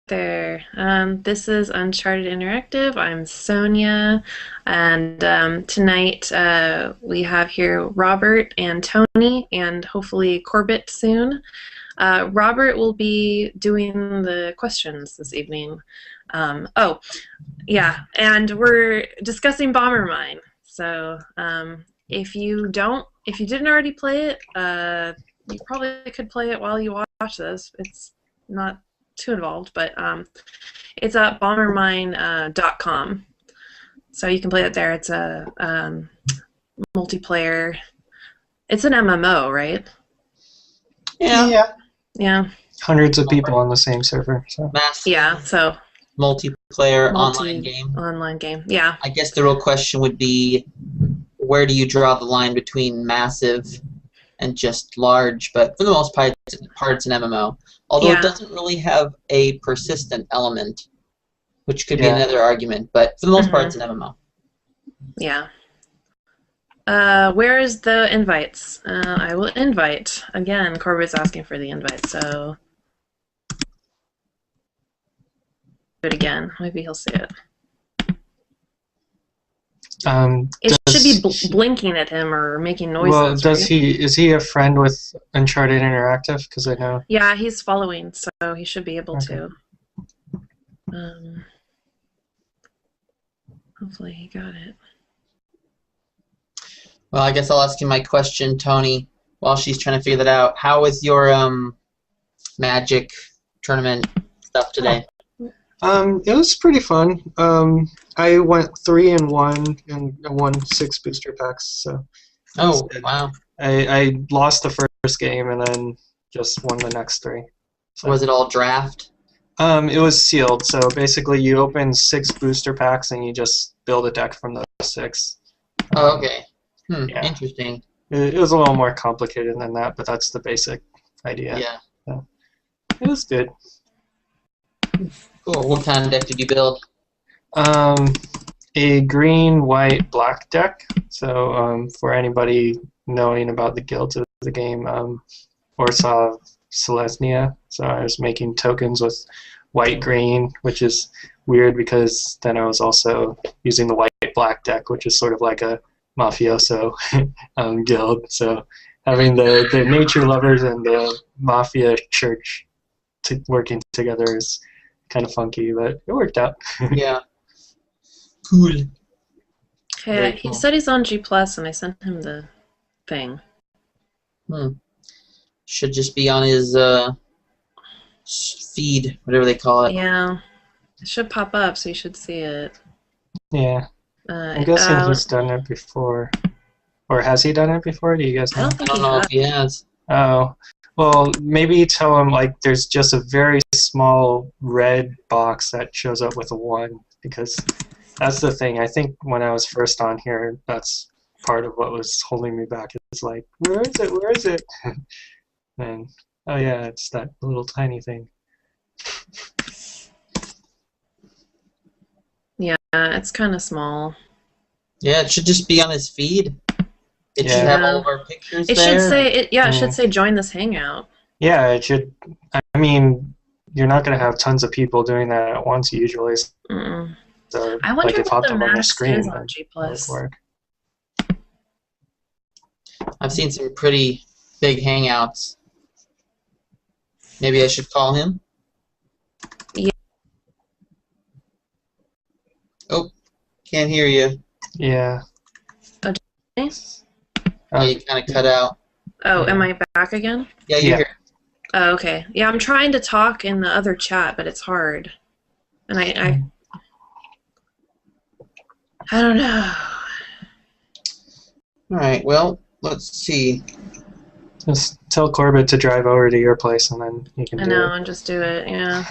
there. This is Uncharted Interactive. I'm Sonia, and tonight we have here Robert and Tony, and hopefully Corbett soon. Robert will be doing the questions this evening. Oh, yeah, and we're discussing Bombermine. So if you didn't already play it, you probably could play it while you watch this. It's not too involved, but it's at bombermine.com. So you can play it there. It's a multiplayer. It's an MMO, right? Yeah. Yeah. Hundreds of people on the same server. So. Massive Yeah, so multiplayer online game. Online game, yeah. I guess the real question would be, where do you draw the line between massive and just large? But for the most part, it's an MMO. Although it doesn't really have a persistent element, which could be another argument. But for the most part, it's an MMO. Yeah. Where is the invites? I will invite. Again, Corbett's asking for the invite, so do it again. Maybe he'll see it. It should be blinking at him or making noises. Well, is he a friend with Uncharted Interactive? Because I know. Yeah, he's following, so he should be able to. Hopefully he got it. Well, I guess I'll ask you my question, Tony, while she's trying to figure that out. How was your Magic tournament stuff today? It was pretty fun. I went 3-1 and won 6 booster packs. So. Oh, wow. I lost the first game and then just won the next 3. So. Was it all draft? It was sealed. So basically, you open 6 booster packs and you just build a deck from those 6. Oh, okay. Yeah. Interesting. It was a little more complicated than that, but that's the basic idea. Yeah. So, it was good. Cool. What kind of deck did you build? A green, white, black deck. So for anybody knowing about the guilds of the game, Warsaw Selesnya. So I was making tokens with white, green, which is weird because then I was also using the white, black deck, which is sort of like a mafioso guild. So having the nature lovers and the mafia church working together is kind of funky, but it worked out. Yeah. Cool. Okay, he said he's on G+, and I sent him the thing. Should just be on his feed, whatever they call it. Yeah. It should pop up, so you should see it. Yeah. I'm guessing he's done it before. Or has he done it before? Do you guys know? I don't know if he has. Oh. Well, maybe tell him, like, there's just a very small red box that shows up with a 1, because that's the thing. I think when I was first on here, that's part of what was holding me back. It's like, where is it? Where is it? And, oh yeah, it's that little tiny thing. Yeah, it's kind of small. Yeah, it should just be on his feed. It should have all of our pictures there. Should say it should say join this hangout. Yeah, it should. I mean, you're not going to have tons of people doing that at once usually. So, I wonder like, if it popped the up on your max screen. is on G+. I've seen some pretty big hangouts. Maybe I should call him? Yeah. Oh, can't hear you. Yeah. Okay. Oh, you kind of cut out. Oh, am I back again? Yeah, you're here. Oh, okay. Yeah, I'm trying to talk in the other chat, but it's hard. And I don't know. Alright, well, let's see. Just tell Corbett to drive over to your place and then you can do it. I know, and just do it, yeah.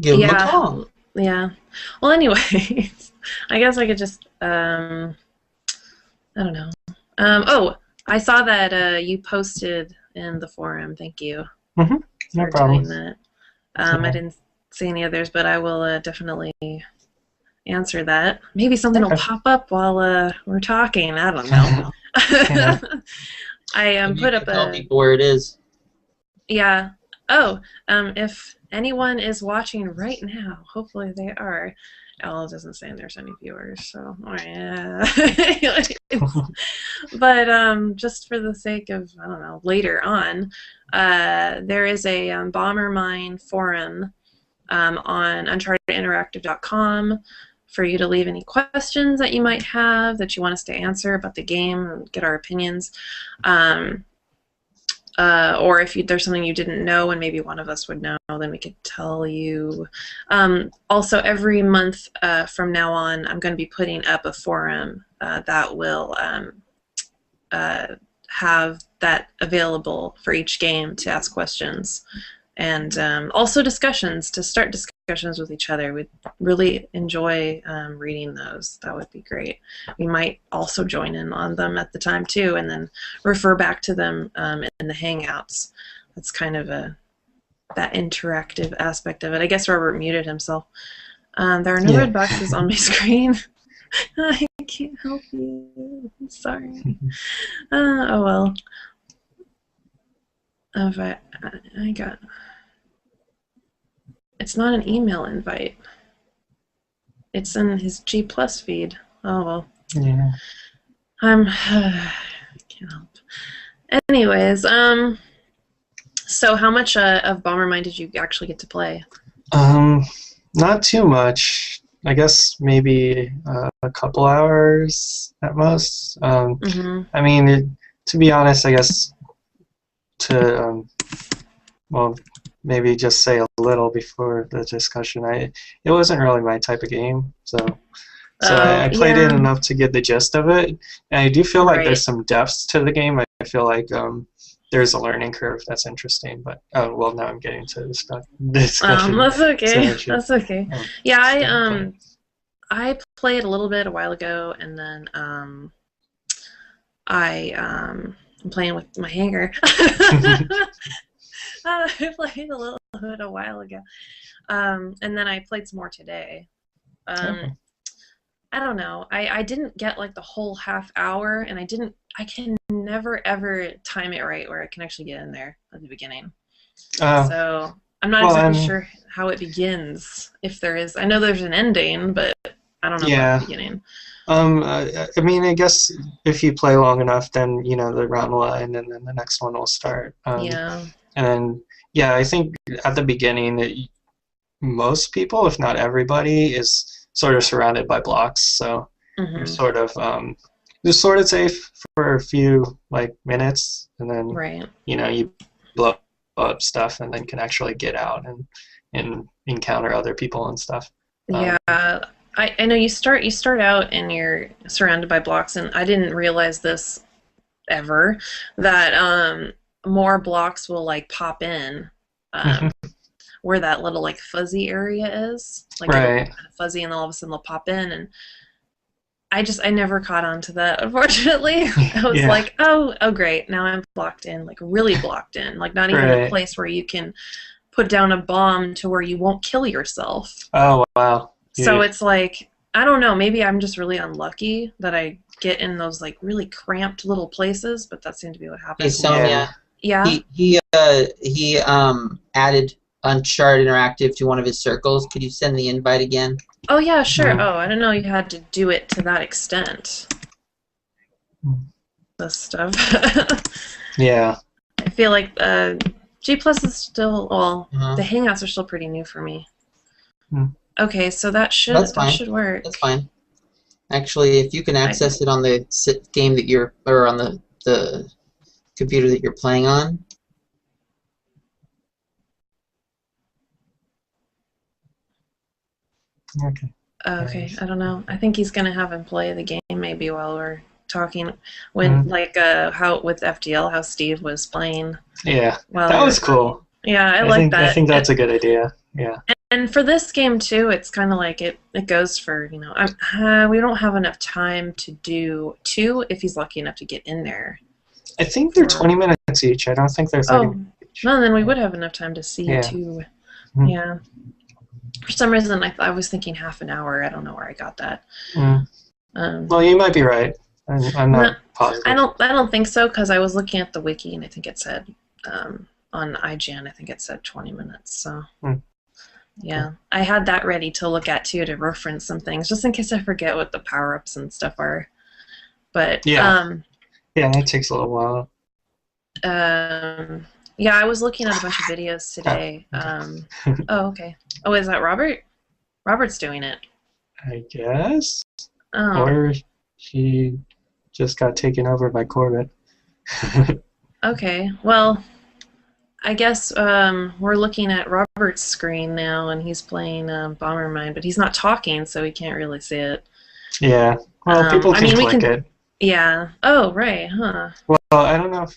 Give him a call. Yeah. Well, anyways, I guess I could just, I don't know. Oh, I saw that you posted in the forum. Thank you No for problem. doing that. I didn't see any others, but I will definitely answer that. Maybe something will pop up while we're talking. I don't know. I Maybe you put can up tell a people where it is. yeah. Oh, if anyone is watching right now, hopefully they are. Oh, it doesn't say there's any viewers, so oh, yeah. But just for the sake of I don't know, later on, there is a Bombermine forum on UnchartedInteractive.com for you to leave any questions that you might have that you want us to answer about the game and get our opinions. Or if there's something you didn't know and maybe one of us would know, then we could tell you. Also, every month from now on, I'm going to be putting up a forum that will have that available for each game to ask questions. And also discussions, to start discussions with each other. We'd really enjoy reading those. That would be great. We might also join in on them at the time too, and then refer back to them in the Hangouts. That's kind of that interactive aspect of it. I guess Robert muted himself. There are no red boxes on my screen. I can't help you. I'm sorry. Oh well. I got. It's not an email invite. It's in his G Plus feed. Oh well. Yeah. I can't help. Anyways, so how much of Bombermine did you actually get to play? Not too much. I guess maybe a couple hours at most. I mean, to be honest, I guess to well, maybe just say a little before the discussion. It wasn't really my type of game, so I played it enough to get the gist of it. And I do feel like there's some depths to the game. I feel like there's a learning curve that's interesting. But oh well, now I'm getting to the discussion. That's okay. So that's okay. Yeah, I played a little bit a while ago, and then I'm playing with my hanger. I played a little bit a while ago, and then I played some more today. I don't know. I didn't get like the whole half hour, and I can never ever time it right where I can actually get in there at the beginning. So I'm not exactly sure how it begins. If there is, I know there's an ending, but I don't know about the beginning. I mean, I guess if you play long enough, then you know the round will end, and then the next one will start. And then, I think at the beginning, most people, if not everybody, is sort of surrounded by blocks. So you're sort of safe for a few minutes, and then you blow up stuff, and then can actually get out and encounter other people and stuff. I know you start out and you're surrounded by blocks, and I didn't realize this ever, that more blocks will pop in where that little fuzzy area is, kind of fuzzy, and then all of a sudden they'll pop in, and I never caught on to that, unfortunately. I was like, oh great, now I'm blocked in, really blocked in, not even a place where you can put down a bomb to where you won't kill yourself. Oh wow. So it's I don't know, maybe I'm just really unlucky that I get in those really cramped little places, but that seemed to be what happened. Hey Sonia. Yeah. He added Uncharted Interactive to one of his circles. Could you send the invite again? Oh yeah, sure. Oh, I didn't know you had to do it to that extent. This stuff. Yeah. I feel like G Plus is still the Hangouts are still pretty new for me. Okay, so that should work. That's fine. Actually, if you can access it on the game that you're, or on the computer that you're playing on. Okay, I don't know. I think he's gonna have him play the game maybe while we're talking. When how with FDL, how Steve was playing. Yeah, that was cool. Yeah, I like that. I think that's a good idea. Yeah. And for this game too, it's kind of it goes for we don't have enough time to do 2 if he's lucky enough to get in there. I think they're 20 minutes each. I don't think they're 30 minutes each. No, then we would have enough time to see 2. Yeah. For some reason, I was thinking half an hour. I don't know where I got that. Well, you might be right. I'm not positive. I don't think so because I was looking at the wiki and I think it said on IGN I think it said 20 minutes. So yeah, I had that ready to look at too to reference some things just in case I forget what the power-ups and stuff are. But yeah, that takes a little while. yeah, I was looking at a bunch of videos today. Oh, okay. Oh, is that Robert? Robert's doing it. I guess. Oh. Or he just got taken over by Corbett. Okay. Well, I guess we're looking at Robert's screen now, and he's playing Bombermine, but he's not talking, so we can't really see it. Yeah. Well, people can click it. Yeah. Oh, right. Huh. Well, I don't know.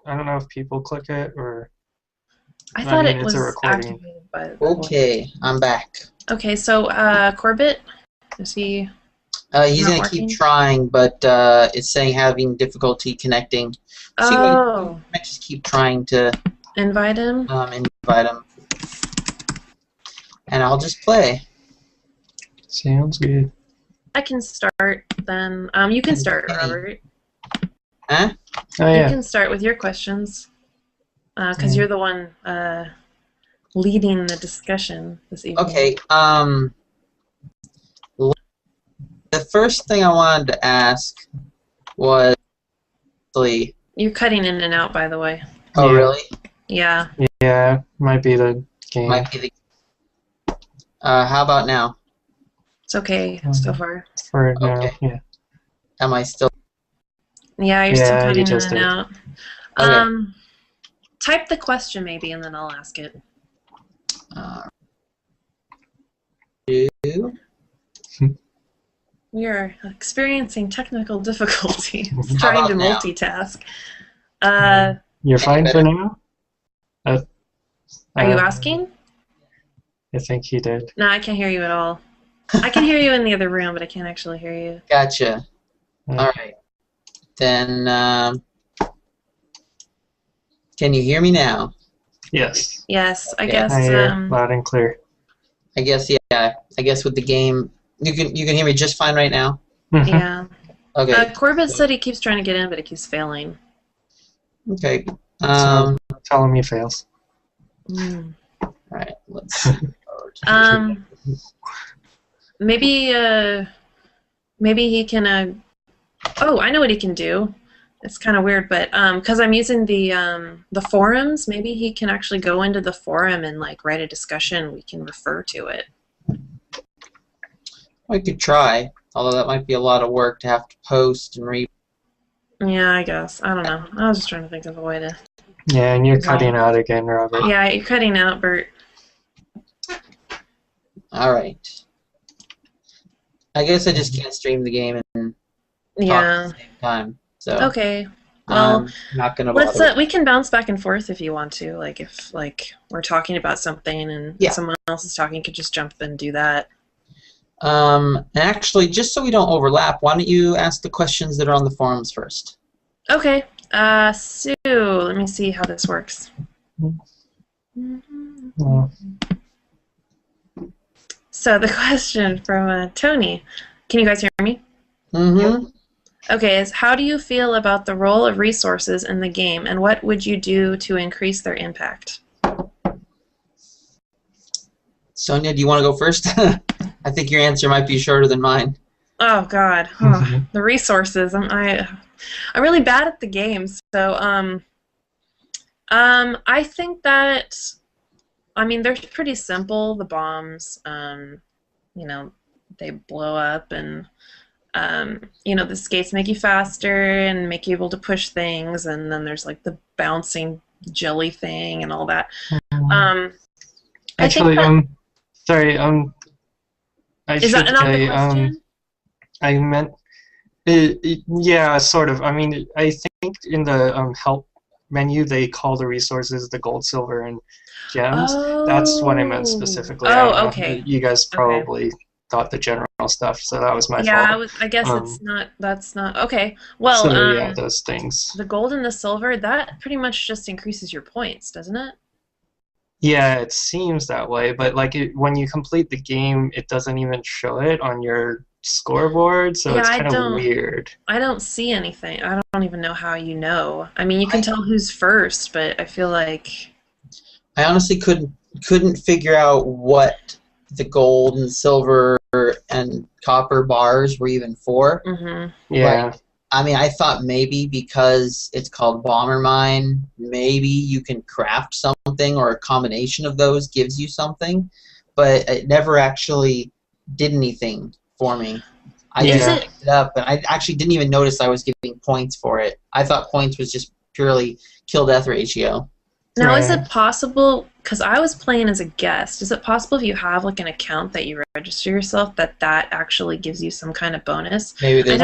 I don't know if people click it or. I thought mean, it it's was a recording. activated by. Okay, I'm back. Okay, so Corbett, is he? He's gonna keep trying, but it's saying having difficulty connecting. So you might just keep trying to invite him. Invite him, and I'll just play. Sounds good. I can start then. You can start, Robert. Huh? Oh, yeah. You can start with your questions, because you're the one leading the discussion this evening. Okay. The first thing I wanted to ask was, you're cutting in and out, by the way. Oh, really? Yeah. Yeah, might be the game. Might be the. How about now? It's okay so far. For now, yeah. Am I still? Yeah, you're still cutting in and out. Okay. Type the question maybe, and then I'll ask it. We are experiencing technical difficulties trying to multitask. You're fine for now? Are you asking? I think he did. No, I can't hear you at all. I can hear you in the other room, but I can't actually hear you. Gotcha. All right. Then, can you hear me now? Yes. Yes, I Okay. guess. Loud and clear. I guess, yeah. I guess with the game, you can hear me just fine right now. Yeah. Okay. Corbett said he keeps trying to get in, but it keeps failing. Okay. So tell him he fails. All right. Let's. Maybe he can. Oh, I know what he can do. It's kind of weird, but because I'm using the forums, maybe he can actually go into the forum and like write a discussion. We can refer to it. I could try, although that might be a lot of work to have to post and read. Yeah, I guess. I don't know. I was just trying to think of a way to. Yeah, and you're cutting out again, Robert. Yeah, you're cutting out, Bert. All right. I guess I just can't stream the game and talk at the same time. So okay. Well, not gonna bother. we can bounce back and forth if you want to. Like if we're talking about something and someone else is talking, you could just jump and do that. Actually, just so we don't overlap, why don't you ask the questions that are on the forums first? Okay. Sue, let me see how this works. So the question from Tony, can you guys hear me? Mm-hmm. Okay, is how do you feel about the role of resources in the game, and what would you do to increase their impact? Sonia, do you want to go first? I think your answer might be shorter than mine. Oh God, the resources. I'm really bad at the games, so I think that. I mean, they're pretty simple. The bombs, you know, they blow up, and you know, the skates make you faster and make you able to push things, and then there's like the bouncing jelly thing and all that. Actually, sorry, I is that not the question? I meant, yeah, sort of. I mean, I think in the help menu they call the resources the gold, silver, and gems. Oh. That's what I meant specifically. Oh, okay. You guys probably thought the general stuff, so that was my fault. Yeah, I guess it's not. That's not okay. Well, so, yeah, those things. The gold and the silver, that pretty much just increases your points, doesn't it? Yeah, it seems that way, but like when you complete the game, it doesn't even show it on your scoreboard, so Yeah, it's kind of weird. I don't see anything. I don't even know how you know. I mean, you can tell who's first, but I feel like I honestly couldn't figure out what the gold and silver and copper bars were even for. Yeah. Like, I mean, I thought maybe because it's called Bombermine, maybe you can craft something or a combination of those gives you something, but it never actually did anything for me. I just picked it up, and I actually didn't even notice I was getting points for it. I thought points was just purely kill-death ratio. Now, is it possible, because I was playing as a guest, is it possible if you have like an account that you register yourself that actually gives you some kind of bonus? Maybe there's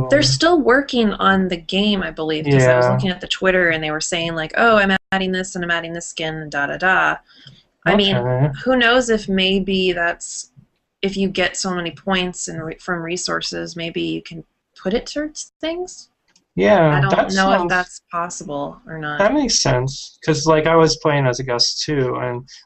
they're still working on the game, I believe, because I was looking at the Twitter and they were saying like, oh, I'm adding this and I'm adding this skin and da-da-da. I mean, who knows if maybe that's, if you get so many points from resources, maybe you can put it towards things? Yeah, I don't know if that's possible or not. That makes sense, because like I was playing as a guest too,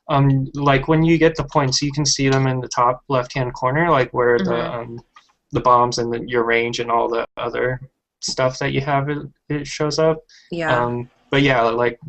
and like when you get the points, you can see them in the top left-hand corner, like where the bombs and your range and all the other stuff that you have, it shows up. Yeah. But yeah, like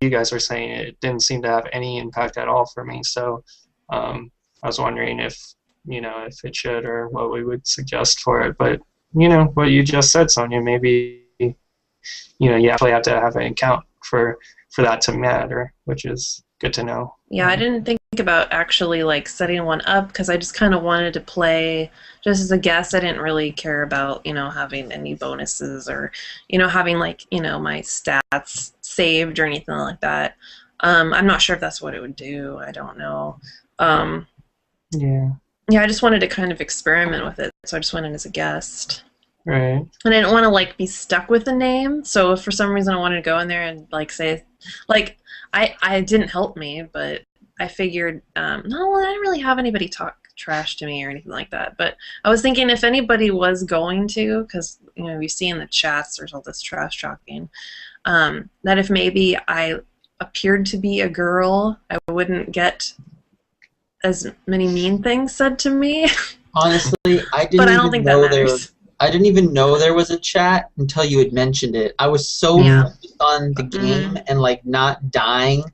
you guys are saying, it didn't seem to have any impact at all for me. So I was wondering if if it should, or what we would suggest for it, but. What you just said, Sonia, maybe you actually have to have an account for that to matter, which is good to know. Yeah, I didn't think about actually like setting one up, because I just kind of wanted to play just as a guest. I didn't really care about having any bonuses or having like my stats saved or anything like that. I'm not sure if that's what it would do. I don't know. Yeah, I just wanted to kind of experiment with it, so I just went in as a guest. Right. And I didn't want to like be stuck with the name, so if for some reason I wanted to go in there and like say, like I didn't help me, but I figured, no, I didn't really have anybody talk trash to me or anything like that. But I was thinking if anybody was going to, because you see in the chats there's all this trash talking, that if maybe I appeared to be a girl, I wouldn't get as many mean things said to me. Honestly, I didn't but I don't think that matters. I didn't even know there was a chat until you had mentioned it. I was so focused on the game and like not dying,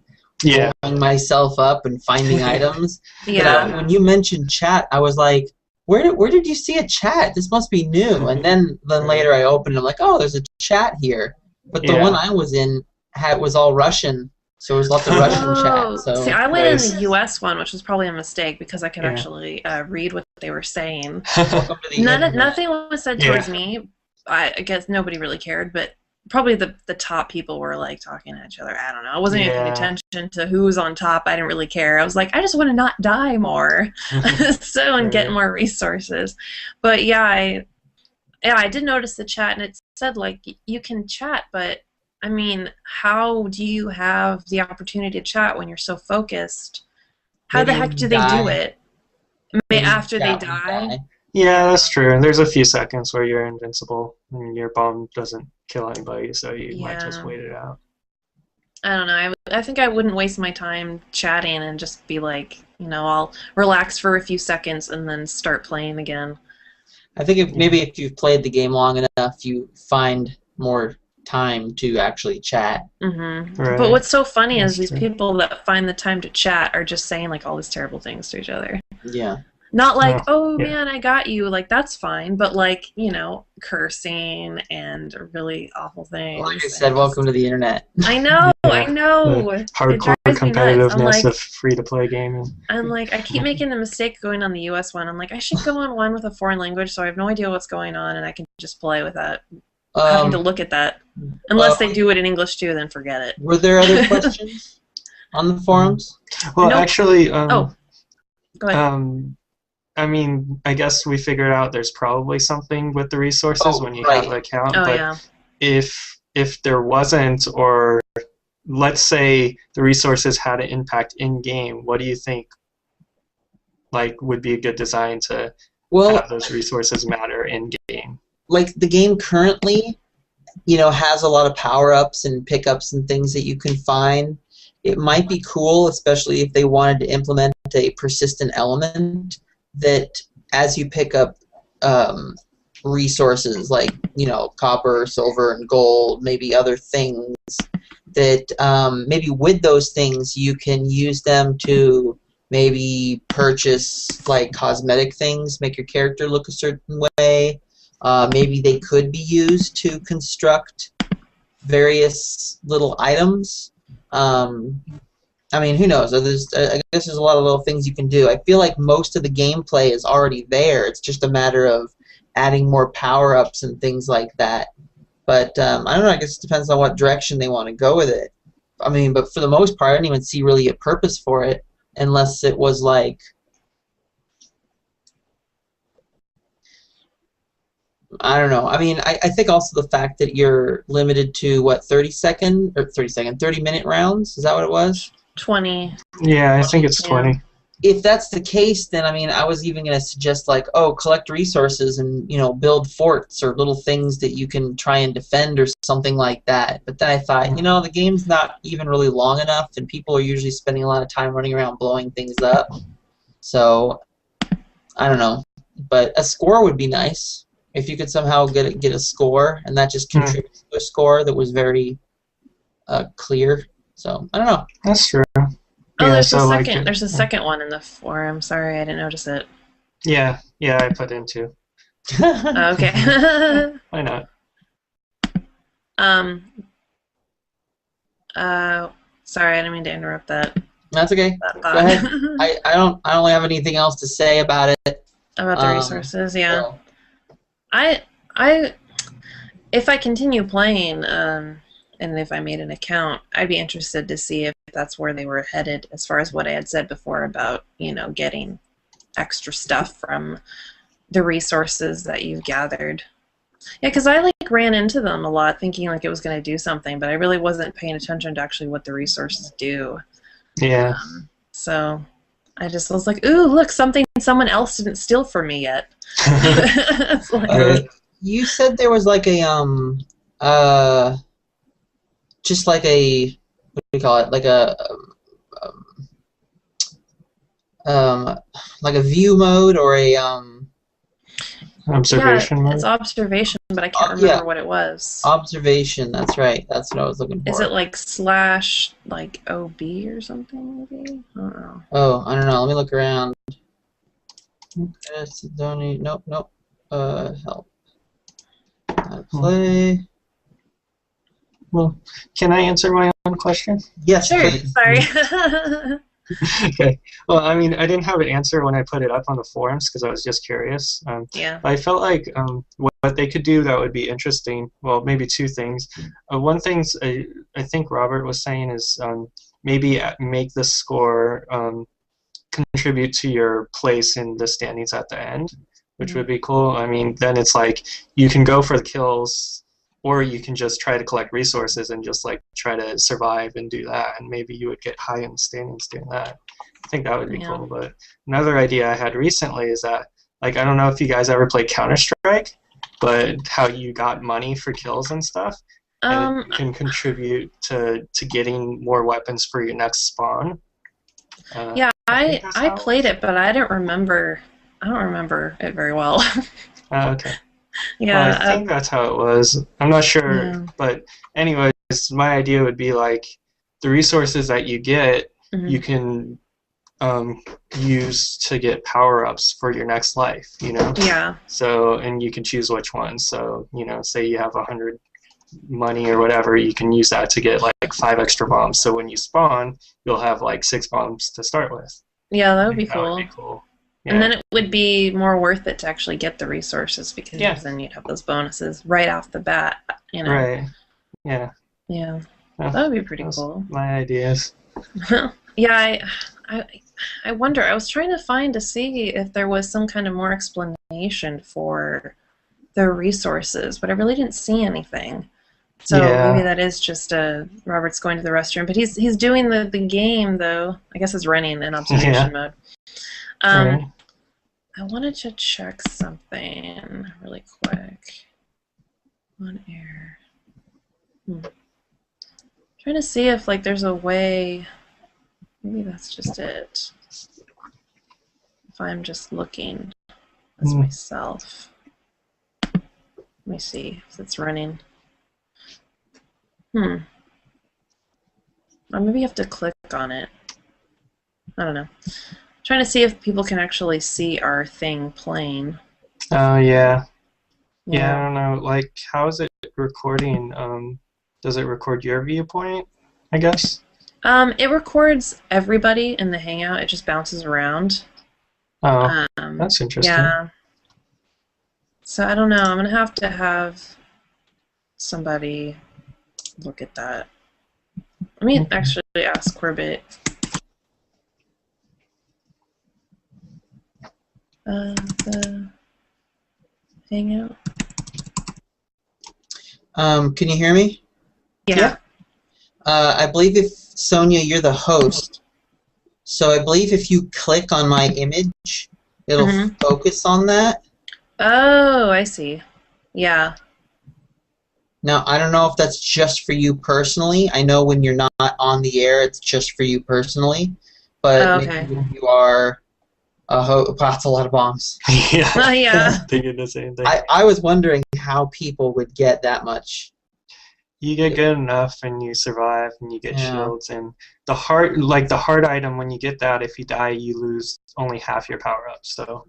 blowing myself up and finding items. That when you mentioned chat, I was like, where did you see a chat? This must be new. And then later I opened it, I'm like, oh, there's a chat here. But the one I was in was all Russian. So there was lots of Russian chat. So see, I went in the U.S. one, which was probably a mistake because I could actually read what they were saying. Nothing was said towards me. I guess nobody really cared, but probably the top people were like talking at each other. I don't know. I wasn't even paying attention to who was on top. I didn't really care. I was like, I just want to not die more, and get more resources. But I did notice the chat, and it said like you can chat, but I mean, how do you have the opportunity to chat when you're so focused? How the heck do they do it? After they die? Yeah, that's true. There's a few seconds where you're invincible and your bomb doesn't kill anybody, so you might just wait it out. I don't know. I think I wouldn't waste my time chatting and just be like, I'll relax for a few seconds and then start playing again. I think maybe if you've played the game long enough, you find more time to actually chat. Right. But what's so funny is these people that find the time to chat are just saying like all these terrible things to each other. Yeah. Not like, oh man, I got you, like that's fine, but like, cursing and really awful things. Like I said, welcome to the internet. I know. Hardcore competitiveness of free-to-play gaming. I'm like, I keep making the mistake going on the US one. I'm like, I should go on one with a foreign language so I have no idea what's going on and I can just play without having to look at that. Unless they do it in English too, then forget it. Were there other questions on the forums? Well, actually, go ahead. I mean, I guess we figured out there's probably something with the resources when you have the account. But if there wasn't, or let's say the resources had an impact in game, what do you think would be a good design to have those resources matter in game? Like the game currently, has a lot of power-ups and pickups and things that you can find. It might be cool, especially if they wanted to implement a persistent element that as you pick up resources like, you know, copper, silver, and gold, maybe other things, that maybe with those things you can use them to maybe purchase like cosmetic things, make your character look a certain way. Maybe they could be used to construct various little items. I mean, who knows? I guess there's a lot of little things you can do. I feel like most of the gameplay is already there. It's just a matter of adding more power-ups and things like that. But I don't know. I guess it depends on what direction they want to go with it. I mean, but for the most part, I didn't even see really a purpose for it, unless it was like, I don't know. I mean, I think also the fact that you're limited to what, 30-minute rounds. Is that what it was? 20. Yeah, I think it's Yeah. 20. If that's the case, then I mean, I was even going to suggest like, oh, collect resources and, you know, build forts or little things that you can try and defend or something like that. But then I thought, you know, the game's not even really long enough, and people are usually spending a lot of time running around blowing things up. So I don't know, but a score would be nice if you could somehow get a score, and that just contributes to a score that was very clear. So I don't know. That's true. Oh, Yeah, there's so a like second. There's a second one in the forum. Sorry, I didn't notice it. yeah, I put in two. Oh, okay. Why not? Sorry, I didn't mean to interrupt that. That's okay. That Go thought. ahead. I don't really have anything else to say about it. About the resources, yeah. So. I if I continue playing, and if I made an account, I'd be interested to see if that's where they were headed, as far as what I had said before about, you know, getting extra stuff from the resources that you've gathered. Yeah, because I like ran into them a lot thinking like it was going to do something, but I really wasn't paying attention to actually what the resources do. Yeah. So I just was like, ooh, look, something someone else didn't steal from me yet. It's like, You said there was like a just like a, what do you call it? Like a view mode or a Observation mode? it's observation, but I can't remember what it was. Observation, that's right. That's what I was looking for. Is it like slash like OB or something maybe? I don't know. Oh, I don't know. Let me look around. Nope. Help. How to play. Well, can I answer my own question? Yes, Sure. please. Sorry. Okay. Well, I mean, I didn't have an answer when I put it up on the forums because I was just curious. Yeah. But I felt like what they could do that would be interesting. Well, maybe two things. One thing I think Robert was saying is maybe make the score contribute to your place in the standings at the end, which would be cool. I mean, then it's like you can go for the kills, or you can just try to collect resources and just like try to survive and do that, and maybe you would get high in the standings doing that. I think that would be cool. But another idea I had recently is that, like, I don't know if you guys ever played Counter-Strike, but how you got money for kills and stuff, and it can contribute to getting more weapons for your next spawn. Yeah, I played it, but I don't remember it very well. Okay. Yeah, well, I think that's how it was. I'm not sure, but anyways, my idea would be like the resources that you get, you can use to get power-ups for your next life, you know? Yeah. So, and you can choose which ones. So, you know, say you have 100 money or whatever, you can use that to get like 5 extra bombs. So when you spawn, you'll have like 6 bombs to start with. Yeah, that would be cool. That would be cool. Yeah. And then it would be more worth it to actually get the resources because then you'd have those bonuses right off the bat, you know. Right. Yeah. Yeah. That would be pretty cool. My ideas. Yeah, I wonder. I was trying to see if there was some kind of more explanation for the resources, but I really didn't see anything. So maybe that is just Robert's going to the restroom, but he's doing the game though. I guess it's running in observation mode. I wanted to check something really quick. On air. Trying to see if like there's a way. Maybe that's just it. If I'm just looking. as myself. Let me see if it's running. Or maybe you have to click on it. I don't know. Trying to see if people can actually see our thing playing. Oh, yeah. Yeah, I Yeah. don't know. Like, how is it recording? Does it record your viewpoint, I guess? It records everybody in the Hangout. It just bounces around. Oh, that's interesting. Yeah. So I don't know. I'm gonna have to have somebody look at that. Let me actually ask Corbett. The Hangout. Can you hear me? Yeah. I believe if Sonia, you're the host, so I believe if you click on my image, it'll focus on that. Oh, I see. Yeah. Now, I don't know if that's just for you personally. I know when you're not on the air, it's just for you personally. But Okay. maybe if you are a host, that's a lot of bombs. Yeah. Yeah. Thinking the same thing. I was wondering how people would get that much. You get good enough and you survive and you get Yeah. shields, and the hard item, when you get that, if you die you lose only half your power up, so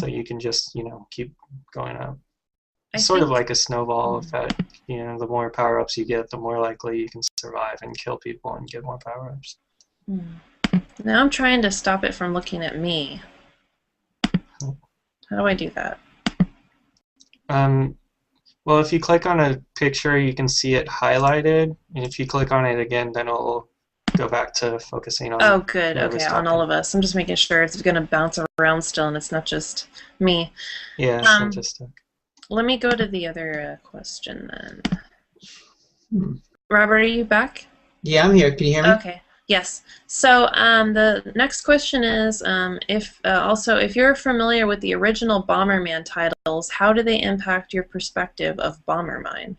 you can just, keep going up. It's sort of like a snowball effect. The more power ups you get, the more likely you can survive and kill people and get more power ups. Now I'm trying to stop it from looking at me. How do I do that? Well, if you click on a picture, you can see it highlighted, and if you click on it again, then it'll go back to focusing on. Oh, good. Okay, on all of us. I'm just making sure it's going to bounce around still, and it's not just me. Yeah, it's not just stuck. Let me go to the other question then. Robert, are you back? Yeah, I'm here. Can you hear me? Okay. Yes. So the next question is, if you're familiar with the original Bomberman titles, how do they impact your perspective of Bombermine?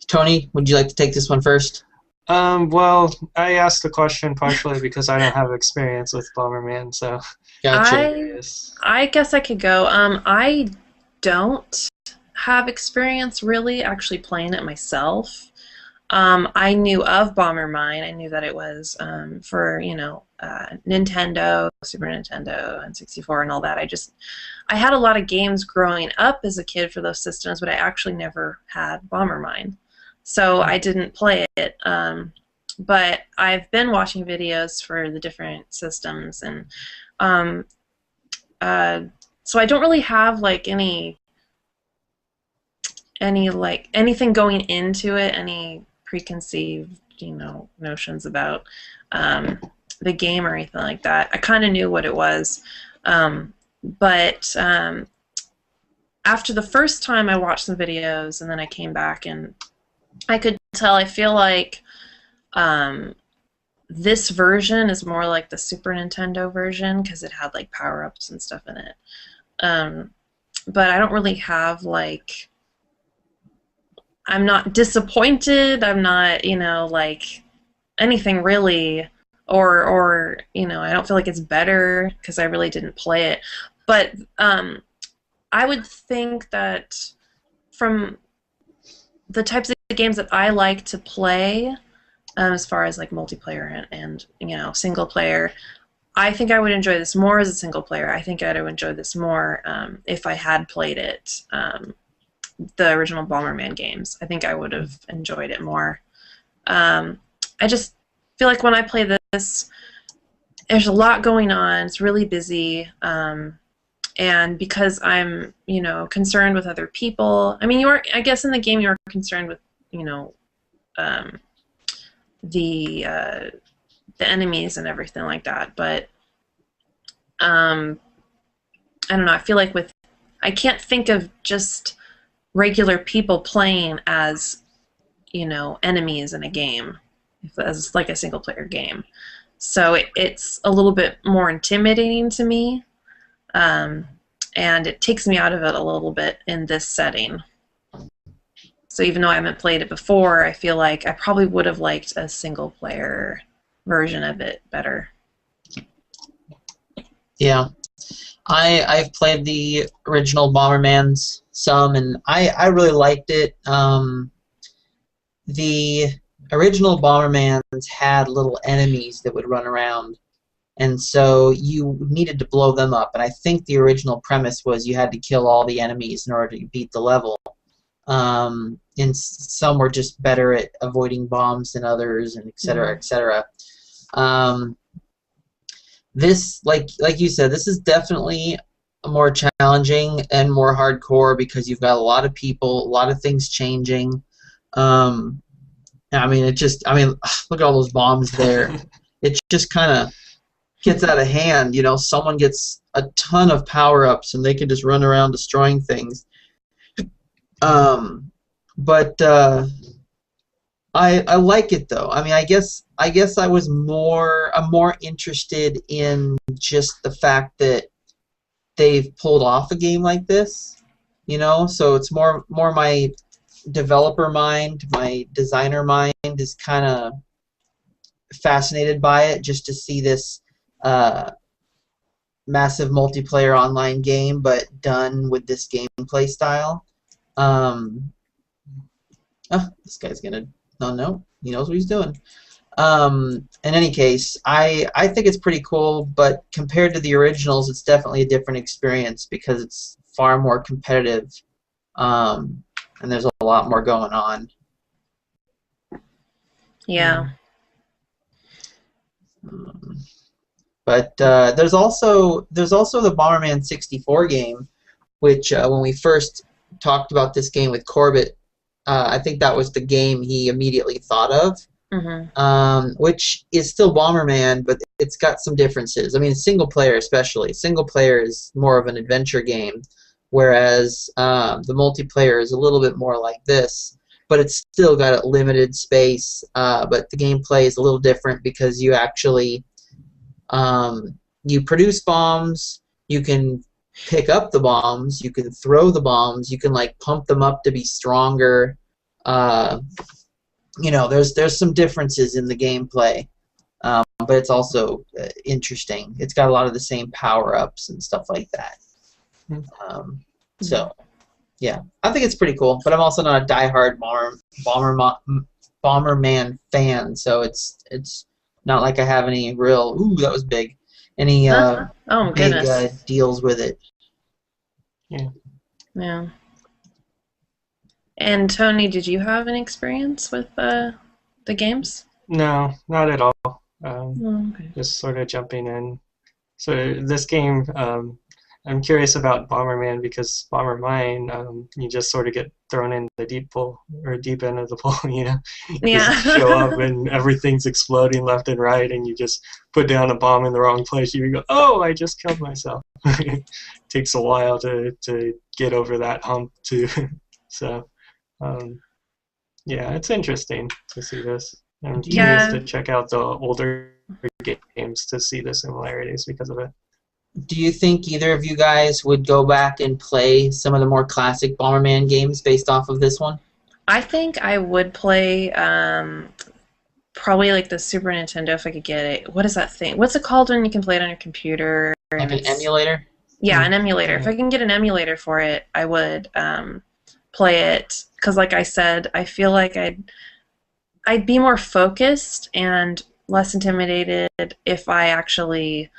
Tony, would you like to take this one first? Well, I asked the question partially because I don't have experience with Bomberman, so. Gotcha. I guess I could go. I don't have experience really actually playing it myself. I knew of Bombermine. I knew that it was for Nintendo, Super Nintendo, and 64 and all that. I had a lot of games growing up as a kid for those systems, but I actually never had Bombermine, so I didn't play it. But I've been watching videos for the different systems, and so I don't really have like anything going into it, any preconceived notions about the game or anything like that. I kind of knew what it was, but after the first time I watched some videos and then I came back and I could tell, I feel like this version is more like the Super Nintendo version because it had like power-ups and stuff in it, but I don't really have like, I'm not disappointed. I'm not, like anything really, or I don't feel like it's better because I really didn't play it. But I would think that from the types of games that I like to play, as far as like multiplayer and single player, I think I would enjoy this more as a single player. I think I'd enjoy this more if I had played it. The original Bomberman games. I think I would have enjoyed it more. I just feel like when I play this, there's a lot going on. It's really busy, and because I'm, concerned with other people. I mean, I guess in the game you are concerned with, the enemies and everything like that. But I don't know. I feel like I can't think of just regular people playing as, enemies in a game, as like a single player game. So it's a little bit more intimidating to me, and it takes me out of it a little bit in this setting. So even though I haven't played it before, I feel like I probably would have liked a single player version of it better. Yeah. I've played the original Bombermans some, and I really liked it. The original Bombermans had little enemies that would run around, and so you needed to blow them up. And I think the original premise was you had to kill all the enemies in order to beat the level. And some were just better at avoiding bombs than others, and et cetera, et cetera. This, like you said, this is definitely more challenging and more hardcore because you've got a lot of people, a lot of things changing. I mean, look at all those bombs there. It just kind of gets out of hand. You know, someone gets a ton of power-ups and they can just run around destroying things. But I like it though. I mean, I guess I'm more interested in just the fact that they've pulled off a game like this, you know. So it's more my developer mind, my designer mind is kind of fascinated by it, just to see this massive multiplayer online game, but done with this gameplay style. This guy's gonna. Oh no, he knows what he's doing. In any case, I think it's pretty cool, but compared to the originals, it's definitely a different experience because it's far more competitive, and there's a lot more going on. Yeah. But there's also the Bomberman 64 game, which when we first talked about this game with Corbett, I think that was the game he immediately thought of. Which is still Bomberman, but it's got some differences. I mean, single player especially. Single player is more of an adventure game, whereas the multiplayer is a little bit more like this, but it's still got a limited space. But the gameplay is a little different because you actually you produce bombs, you can pick up the bombs, you can throw the bombs, you can like pump them up to be stronger. You know, there's some differences in the gameplay, but it's also interesting. It's got a lot of the same power-ups and stuff like that. So, yeah, I think it's pretty cool. But I'm also not a die-hard Bomberman fan, so it's not like I have any real that was big, any Oh big goodness. deals with it. Yeah. And Tony, did you have an experience with the games? No, not at all. Oh, okay. Just sort of jumping in. So this game, I'm curious about Bomberman because Bombermine, you just sort of get thrown in the deep pool or deep end of the pool, you know. You Yeah. just show up and everything's exploding left and right, and you just put down a bomb in the wrong place. You go, oh, I just killed myself. It takes a while to get over that hump too. So. Yeah, it's interesting to see this. I'm curious to check out the older games to see the similarities because of it. Do you think either of you guys would go back and play some of the more classic Bomberman games based off of this one? I think I would play probably like the Super Nintendo if I could get it. What is that thing? What's it called when you can play it on your computer? Like an emulator? Yeah, an emulator. If I can get an emulator for it, I would play it. Because like I said, I feel like I'd be more focused and less intimidated if I actually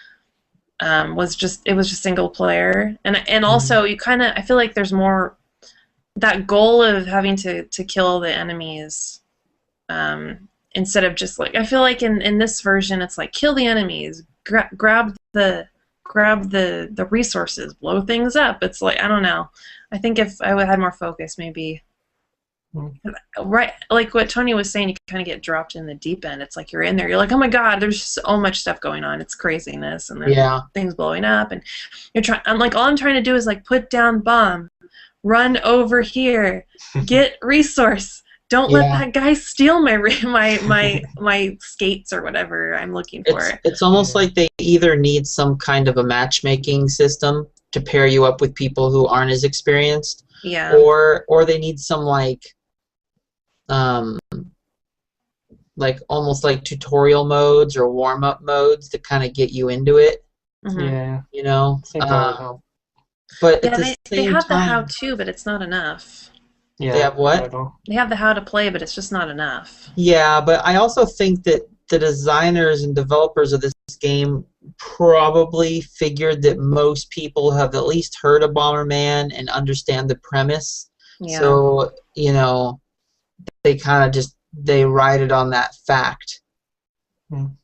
it was just single player, and also you I feel like there's more that goal of having to kill the enemies instead of just like I feel like in this version it's like kill the enemies, grab the resources, blow things up. It's like I don't know. I think if I had more focus, maybe. Right, like what Tony was saying, you kind of get dropped in the deep end. It's like you're in there, you're like, oh my god, there's so much stuff going on. It's craziness, and there's things blowing up, and you're trying. I'm like, all I'm trying to do is like put down bomb, run over here, get resource. Don't let that guy steal my skates or whatever I'm looking for. It's almost like they either need some kind of a matchmaking system to pair you up with people who aren't as experienced, or they need some like almost like tutorial modes or warm-up modes to kind of get you into it. Hmm. Yeah, You know, I think that would help. but at Yeah, the they same have the how time, to, but it's not enough. they Yeah, have what? at all. They have the how to play, but it's just not enough. Yeah, but I also think that the designers and developers of this game probably figured that most people have at least heard of Bomberman and understand the premise. Yeah. So, you know, they kind of just they ride it on that fact. Mm.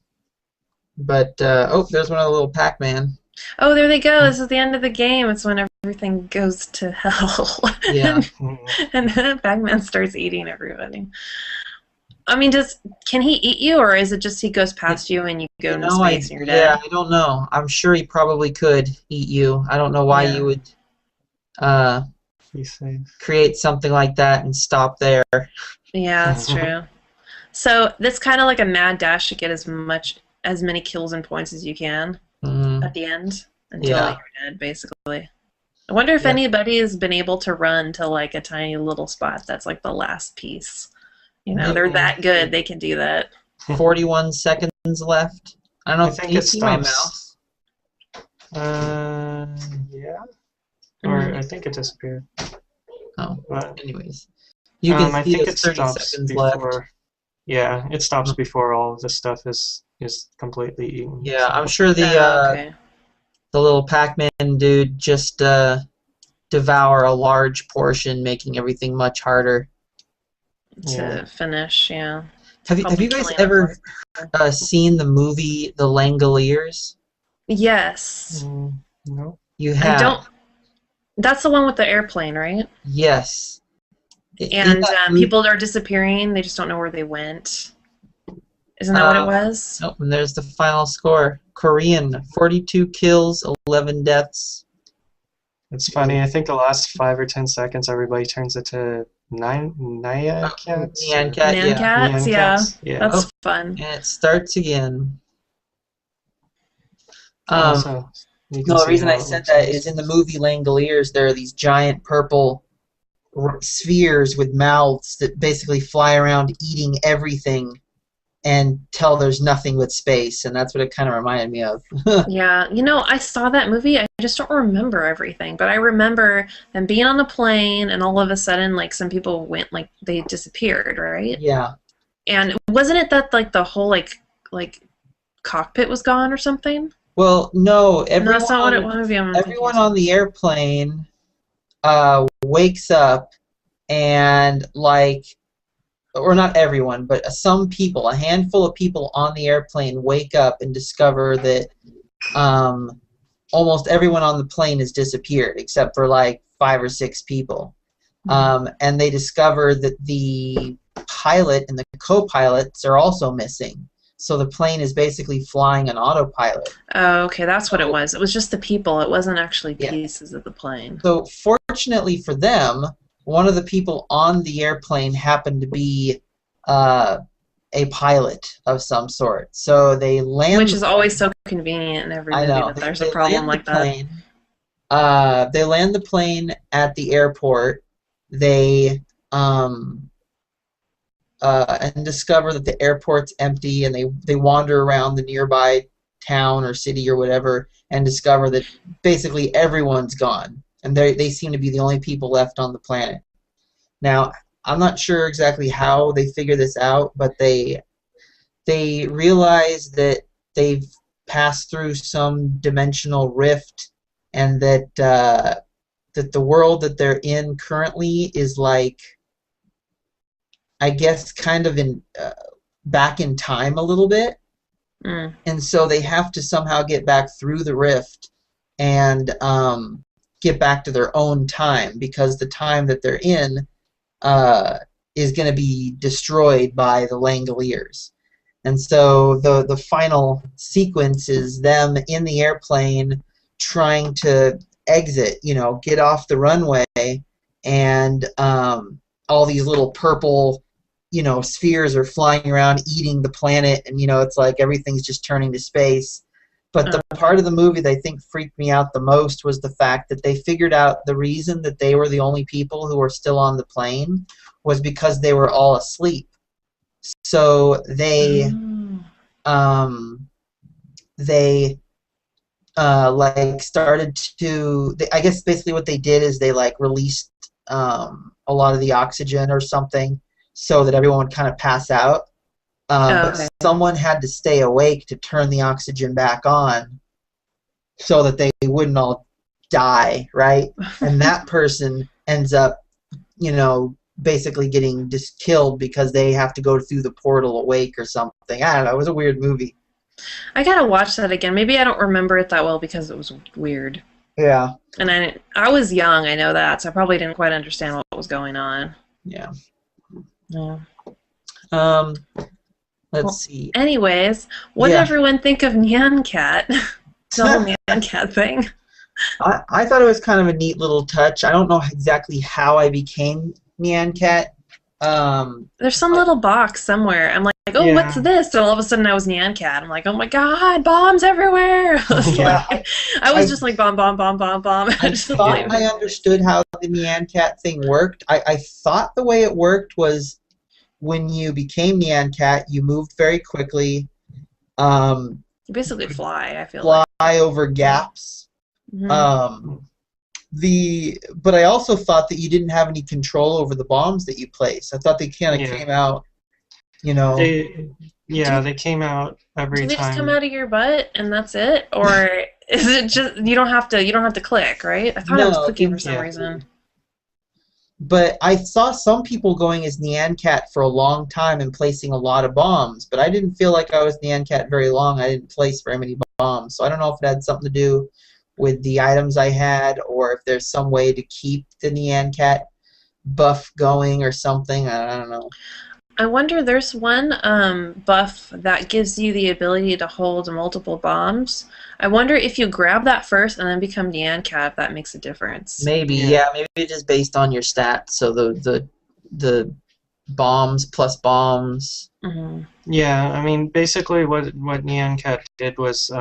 But oh, there's one of the little Pac-Man. Oh, there they go. This is the end of the game. It's when everything goes to hell. Yeah. Mm. And then Pac-Man starts eating everybody. I mean, can he eat you, or is it just he goes past you and you go You into know, space and you're yeah, dead? I don't know. I'm sure he probably could eat you. I don't know why Yeah. you would uh, Be safe. create something like that and stop there. Yeah, that's true. So that's kind of like a mad dash to get as many kills and points as you can Mm, at the end until yeah. you're dead, basically. I wonder if Yeah. anybody has been able to run to like a tiny little spot that's like the last piece. You know, they're that good. They can do that. 41 seconds left. I don't I know. think Can you it see my stops. mouse? Yeah. Or Mm. I think it disappeared. Oh, But anyways. You can I see think there's it 30 stops seconds left. before. Yeah, it stops before all of this stuff is completely eaten. Yeah, I'm So sure Oh, okay. the little Pac-Man dude just devour a large portion, making everything much harder. yeah. To finish, yeah. Have Probably you guys killing off ever lots of people. seen the movie The Langoliers? Yes. Mm, no. You I have. don't. That's the one with the airplane, right? Yes. In And that movie, people are disappearing. They just don't know where they went. Isn't that what it uh, was? nope, and there's the final score. Korean, 42 kills, 11 deaths. It's funny. I think the last 5 or 10 seconds, everybody turns into Naya Oh, cats Nyan or Cat, Nyan yeah. cats, Nyan yeah. cats. Yeah. Oh, That's fun. and it starts again. Um, Also, you can no, the see reason I how it said looks that on is in the space. movie Langoliers, there are these giant purple spheres with mouths that basically fly around eating everything until there's nothing but space, and that's what it kind of reminded me of. Yeah, I saw that movie. I just don't remember everything, but I remember them being on the plane, and all of a sudden, like some people went, like they disappeared, right? Yeah. And wasn't it that like the whole like cockpit was gone or something? Well, no, No, that's not what it was. Maybe I'm thinking of everyone on something. the airplane wakes up and like, or not everyone, but some people, a handful of people on the airplane wake up and discover that um, almost everyone on the plane has disappeared except for like 5 or 6 people. And they discover that the pilot and the co-pilots are also missing. So the plane is basically flying on autopilot. Oh, okay, that's what it So, was. It was just the people. It wasn't actually yeah. pieces of the plane. So fortunately for them, one of the people on the airplane happened to be uh, a pilot of some sort. So they land Which the is always plane. so convenient in every I movie know. that there's a They problem land the like that. plane. They land the plane at the airport. They and discover that the airport's empty, and they wander around the nearby town or city or whatever, and discover that basically everyone's gone, and they seem to be the only people left on the planet. Now, I'm not sure exactly how they figure this out, but they realize that they've passed through some dimensional rift, and that the world that they're in currently is like, I guess, kind of in back in time a little bit, Mm. and so they have to somehow get back through the rift and get back to their own time, because the time that they're in is going to be destroyed by the Langoliers. And so the final sequence is them in the airplane trying to exit, get off the runway, and all these little purple, spheres are flying around eating the planet, and it's like everything's just turning to space. But the part of the movie that I think freaked me out the most was the fact that they figured out the reason that they were the only people who were still on the plane was because they were all asleep. So they Mm. they like started to. I guess basically what they did is they like released a lot of the oxygen or something, so that everyone would kind of pass out. Oh, But okay. someone had to stay awake to turn the oxygen back on, so that they wouldn't all die, right? And that person ends up, basically getting just killed because they have to go through the portal awake or something. I don't know. It was a weird movie. I gotta watch that again. Maybe I don't remember it that well because it was weird. Yeah. And I was young, I know that, so I probably didn't quite understand what was going on. Yeah. Yeah. Um. Let's Well, see. anyways, what did Yeah. everyone think of Nyan Cat? The whole Nyan Cat thing. I thought it was kind of a neat little touch. I don't know exactly how I became Nyan Cat. There's some little box somewhere. I'm like, oh, what's Yeah. this? And all of a sudden I was Nyan Cat. I'm like, oh my god, bombs everywhere. I was, Yeah, I was I just like, bomb, bomb, bomb, bomb, bomb. I Just thought like, I understood how the Nyan Cat thing worked. I thought the way it worked was when you became Nyan Cat, you moved very quickly, um, you basically fly, I feel fly like. over gaps. Hmm. Um, but I also thought that you didn't have any control over the bombs that you place. I thought they kind of Yeah. came out, you know. They came out Do every they just come time. out of your butt and that's it? Or is it just you don't have to click, right? I thought I was No, clicking for some Yeah. reason. but I saw some people going as Nyan Cat for a long time and placing a lot of bombs, but I didn't feel like I was Nyan Cat very long. I didn't place very many bombs, so I don't know if it had something to do with the items I had, or if there's some way to keep the Nyan Cat buff going or something. I don't know. I wonder, there's one buff that gives you the ability to hold multiple bombs. I wonder if you grab that first and then become Nyan Cat, if that makes a difference. Maybe, Yeah. yeah, maybe it's just based on your stats. So the bombs plus bombs. Hmm. Yeah, I mean, basically what Neon Cat did was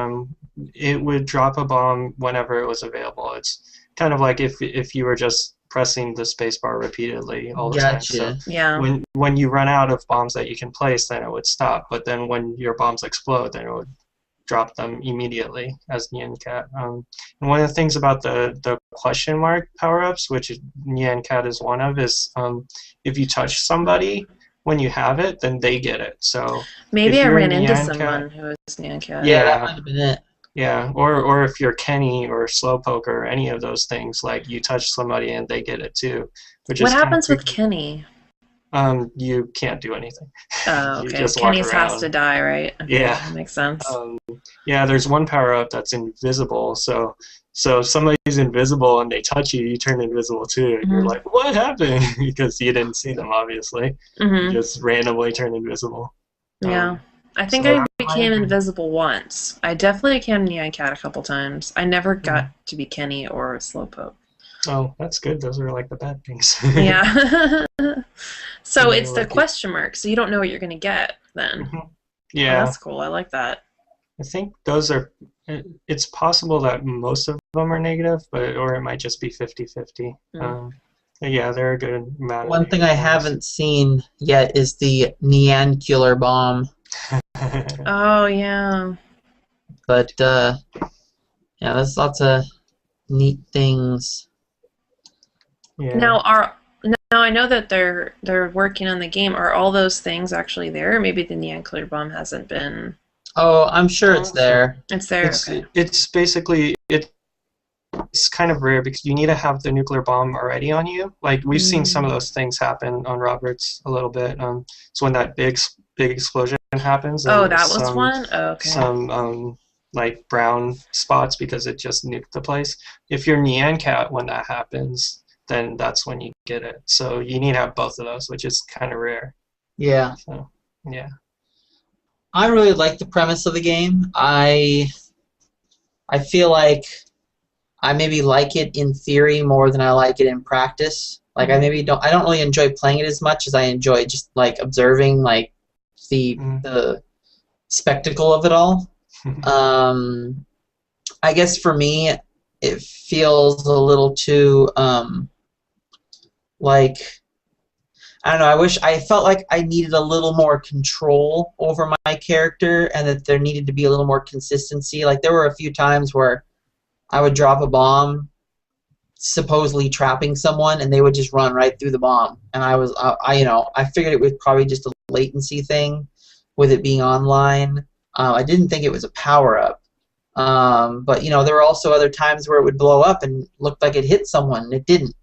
it would drop a bomb whenever it was available. It's kind of like if you were just pressing the spacebar repeatedly all the time. So Gotcha. Yeah. when you run out of bombs that you can place, then it would stop. But then when your bombs explode, then it would drop them immediately as Neon Cat. And one of the things about the question mark power-ups, which Neon Cat is one of, is if you touch somebody when you have it, then they get it. So Maybe if I you're ran into Nyan someone Cat, who was Nyan Cat. Yeah, that yeah, might have been it. yeah, or if you're Kenny or Slowpoke or any of those things, like you touch somebody and they get it too, which What is kind of happens with creepy. Kenny? You can't do anything. Oh, You okay. just walk Kenny's has to around. die, right? Okay, Yeah. that makes sense. Yeah, there's one power up that's invisible. So if somebody's invisible and they touch you, you turn invisible too. And you're Hmm. like, what happened? Because you didn't see them, obviously. You Hmm. just randomly turn invisible. Yeah. I think So I that might became have been. invisible once. I definitely became Nyan Cat a couple times. I never got Mm. to be Kenny or Slowpoke. Oh, that's good. Those are like the bad things. Yeah. So Yeah, you're it's the lucky. question mark, so you don't know what you're going to get then. Mhm. Oh, Yeah, that's cool. I like that. I think those are. It's possible that most of them are negative, or it might just be 50-50. Mm. Yeah, there are a good amount of One thing I negative ones. haven't seen yet is the Neancular bomb. Oh, yeah. But yeah, there's lots of neat things. Yeah. Now I know that they're working on the game. Are all those things actually there? Or maybe the neon clear bomb hasn't been. Oh, I'm sure it's Oh, there. It's there. It's Okay. it's basically it's kind of rare because you need to have the nuclear bomb already on you. Like we've seen some of Mm. those things happen on Roberts a little bit. So when that big explosion happens and Oh, there's that was one? Oh, okay. some like brown spots because it just nuked the place. If you're Nyan Cat when that happens, then that's when you get it. So you need to have both of those, which is kind of rare. Yeah. So yeah. I really like the premise of the game. I feel like I maybe like it in theory more than I like it in practice. Like I don't really enjoy playing it as much as I enjoy just like observing like the spectacle of it all. I guess for me it feels a little too like I don't know. I felt like I needed a little more control over my character, and that there needed to be a little more consistency. Like there were a few times where I would drop a bomb, supposedly trapping someone, and they would just run right through the bomb. And I figured it was probably just a latency thing with it being online. I didn't think it was a power up. But there were also other times where it would blow up and looked like it hit someone, and it didn't.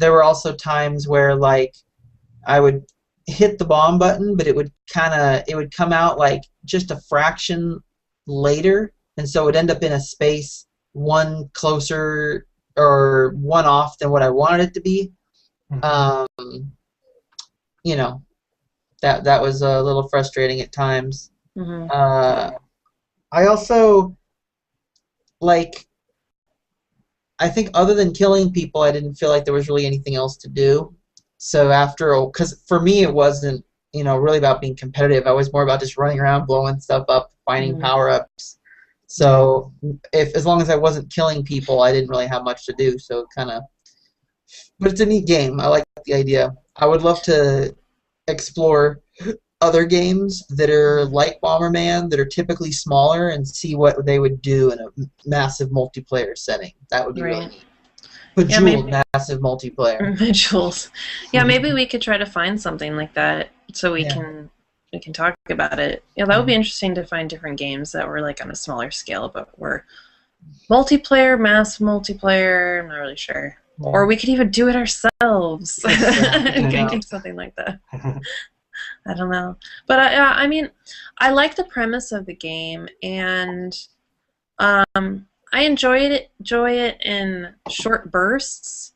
There were also times where like I would hit the bomb button, but it would come out like just a fraction later, and so it would end up in a space one closer or one off than what I wanted it to be. That was a little frustrating at times. I also I think other than killing people, I didn't feel like there was really anything else to do. So because for me it wasn't really about being competitive. I was more about just running around, blowing stuff up, finding power-ups. So as long as I wasn't killing people, I didn't really have much to do. So but it's a neat game. I like the idea. I would love to explore other games that are like Bomberman, that are typically smaller, and see what they would do in a massive multiplayer setting. That would be really neat. Bejeweled, massive multiplayer. Bejeweled. Yeah, maybe we could try to find something like that so we can talk about it. Yeah, that would be interesting to find different games that were like on a smaller scale, but were multiplayer, mass multiplayer. I'm not really sure. Or we could even do it ourselves. Something like that. I don't know, but I mean, I like the premise of the game, and I enjoy it in short bursts,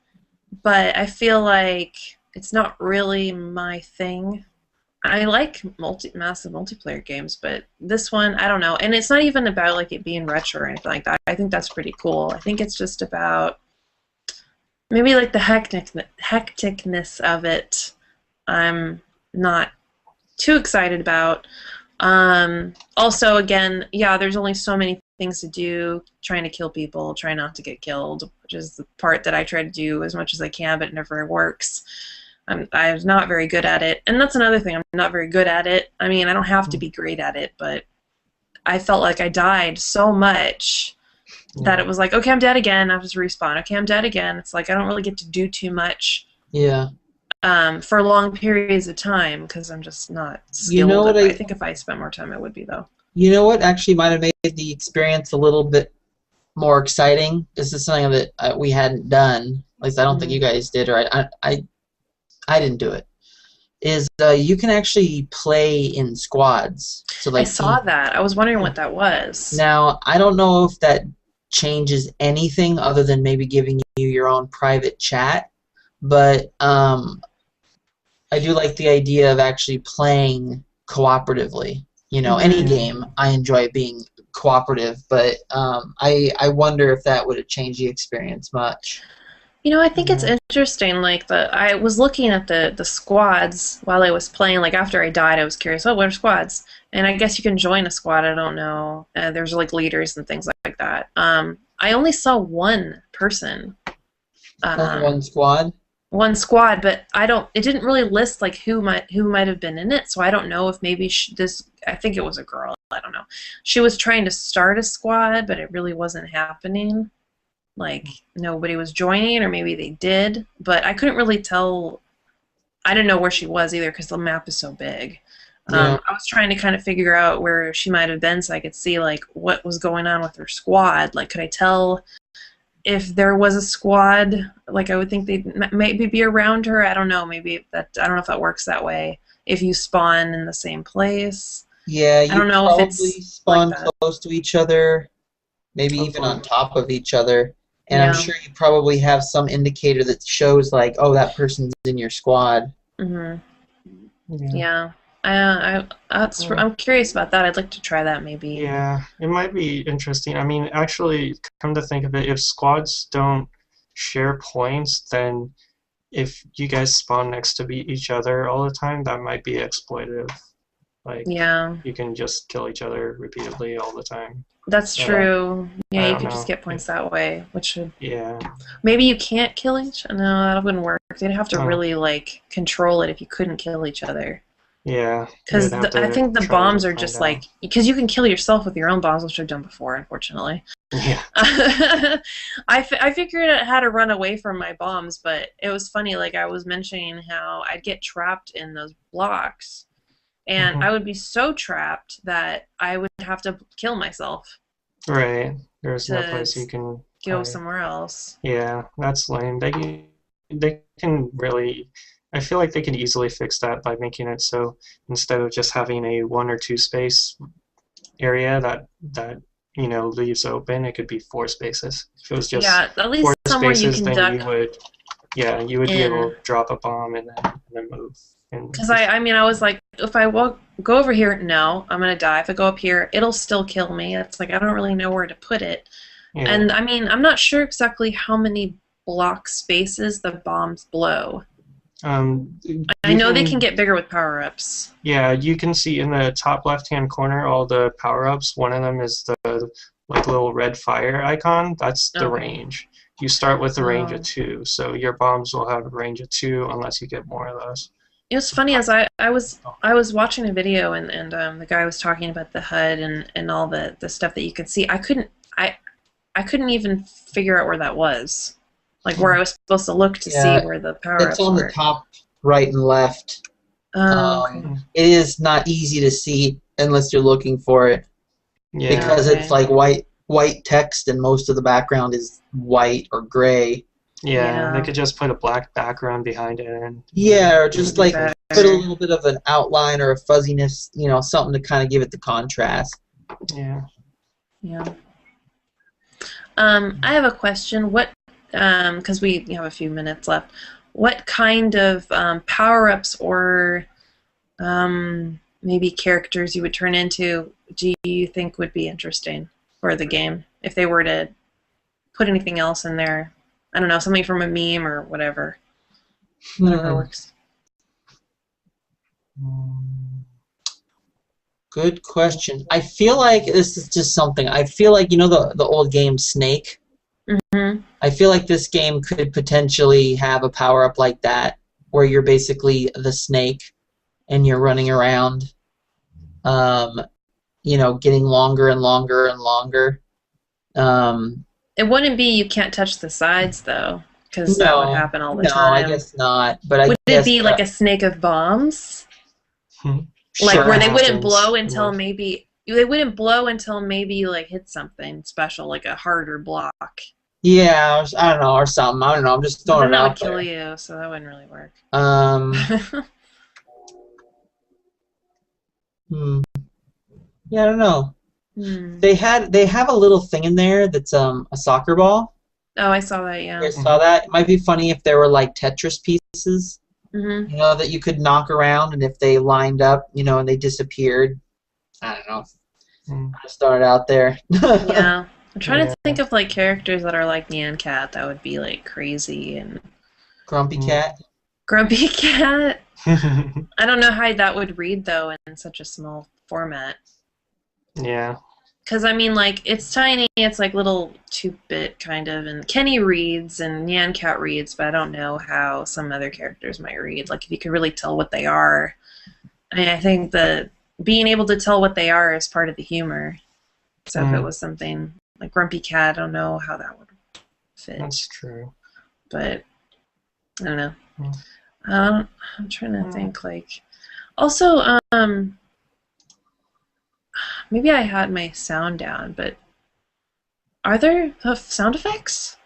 but I feel like it's not really my thing. I like massive multiplayer games, but this one, I don't know, and it's not even about like it being retro or anything like that. I think that's pretty cool. I think it's just about maybe like the hecticness of it. I'm not too excited about. Also, again, yeah, there's only so many things to do. Trying to kill people, try not to get killed, which is the part that I try to do as much as I can, but it never works. I'm not very good at it, and that's another thing. I'm not very good at it. I mean, I don't have to be great at it, but I felt like I died so much that it was like, okay, I'm dead again. I have to respawn. Okay, I'm dead again. It's like I don't really get to do too much. Yeah. For long periods of time, because I'm just not skilled. I think if I spent more time, I would be, though. You know what actually might have made the experience a little bit more exciting? This is something that we hadn't done. At least I don't think you guys did, or I didn't do it. Is you can actually play in squads. So like I saw that. I was wondering what that was. Now I don't know if that changes anything other than maybe giving you your own private chat, but I do like the idea of actually playing cooperatively. Any game I enjoy being cooperative, but I wonder if that would have changed the experience much. I think it's interesting. Like I was looking at the squads while I was playing. Like after I died, I was curious. Oh, what are squads? And I guess you can join a squad. I don't know. There's like leaders and things like that. I only saw one person. One squad. One squad, but it didn't really list like who might have been in it, so I don't know if maybe I think it was a girl, I don't know. She was trying to start a squad, but it really wasn't happening. Like nobody was joining, or maybe they did, but I couldn't really tell. I didn't know where she was either because the map is so big. I was trying to kind of figure out where she might have been so I could see like what was going on with her squad. Like, could I tell if there was a squad? Like, I would think they'd maybe be around her. I don't know. Maybe I don't know if that works that way. If you spawn in the same place. Yeah, you I don't know probably if it's spawn like that. close to each other, maybe even on top of each other. And I'm sure you probably have some indicator that shows like, oh, that person's in your squad. Yeah. I'm curious about that. I'd like to try that maybe. Yeah, it might be interesting. I mean, actually, come to think of it, if squads don't share points, then if you guys spawn next to each other all the time, that might be exploitative. Like, Yeah, you can just kill each other repeatedly all the time. that's true. Yeah, I you don't could just know. get points that way, which should Yeah. maybe you can't kill each. No, that wouldn't work. They'd have to Oh, really like control it if you couldn't kill each other. yeah. You'd Because have I to think the try to bombs are find just out. like because you can kill yourself with your own bombs, which I've done before, unfortunately. Yeah. I figured out how to run away from my bombs, but it was funny. Like I was mentioning how I'd get trapped in those blocks, and Hmm. I would be so trapped that I would have to kill myself Right. There's no to place you can go hide. somewhere else. Yeah, that's lame. They can really. I feel like they can easily fix that by making it so instead of just having a one or two space area that leaves open, it could be four spaces. If it was just Yeah, at four least somewhere you spaces, can then duck you would be able in. to drop a bomb and then move. And Because I mean, I was like, if I go over here, no, I'm gonna die. If I go up here, it'll still kill me. It's like I don't really know where to put it. yeah, And I mean, I'm not sure exactly how many block spaces the bombs blow. um, I you know they can can get bigger with power-ups. yeah you can see in the top left hand corner all the power ups. One of them is the like little red fire icon. That's the Okay. range. You start with a range of Oh. 2, so your bombs will have a range of 2 unless you get more of those. It was funny as I was watching a video and the guy was talking about the HUD and all the stuff that you could see. I couldn't even figure out where that was. Like where I was supposed to look to see Yeah, where the it's power-ups on the were. top right and left. Oh, okay. It is not easy to see unless you're looking for it Yeah, because it's Okay. like white text and most of the background is white or gray. yeah, they Yeah. could just put a black background behind it and Yeah, or it would just be Be like perfect. put a better. little bit of an outline or a fuzziness, something to kind of give it the contrast. Yeah. Yeah. I have a question. What, because we have a few minutes left. What kind of power-ups or maybe characters you would turn into do you think would be interesting for the game if they were to put anything else in there? I don't know, something from a meme or whatever. Whatever Hmm. works. Mm, Good question. I feel like this is just something. I feel like the old game Snake. Mm-hmm. I feel like this game could potentially have a power up like that, where you're basically the snake and you're running around, um, getting longer and longer and longer. Um, It wouldn't be you can't touch the sides though, because that would no, happen all the no, I time. guess not. But I Would it guess be like a snake of bombs? Like where sure. they wouldn't happens blow in until life. maybe they wouldn't blow until maybe you like hit something special, like a harder block. Yeah, I don't know, or something. I don't know. I'm just But throwing then it that would out kill there. you, so that wouldn't really work. Um, hmm, yeah, I don't know. Hmm. They have a little thing in there that's a soccer ball. Oh, I saw that. You Yeah. guys saw that? It might be funny if there were like Tetris pieces, Mhm. that you could knock around, and if they lined up, and they disappeared. I don't know. Mm, I started out there. Yeah. I'm trying to yeah. think of like characters that are like Nyan Cat that would be like crazy and Grumpy Mm. cat. Grumpy Cat. I don't know how that would read though in such a small format. Yeah. Because I mean, like it's tiny. It's like little 2-bit kind of, and Kenny reads and Nyan Cat reads, but I don't know how some other characters might read. Like if you could really tell what they are. I mean, I think that being able to tell what they are is part of the humor. So if it Mm, was something like Grumpy Cat, I don't know how that would fit. that's true. But I don't know. Mm, I'm trying to mm. think. Like, also, maybe I had my sound down, but are there sound effects?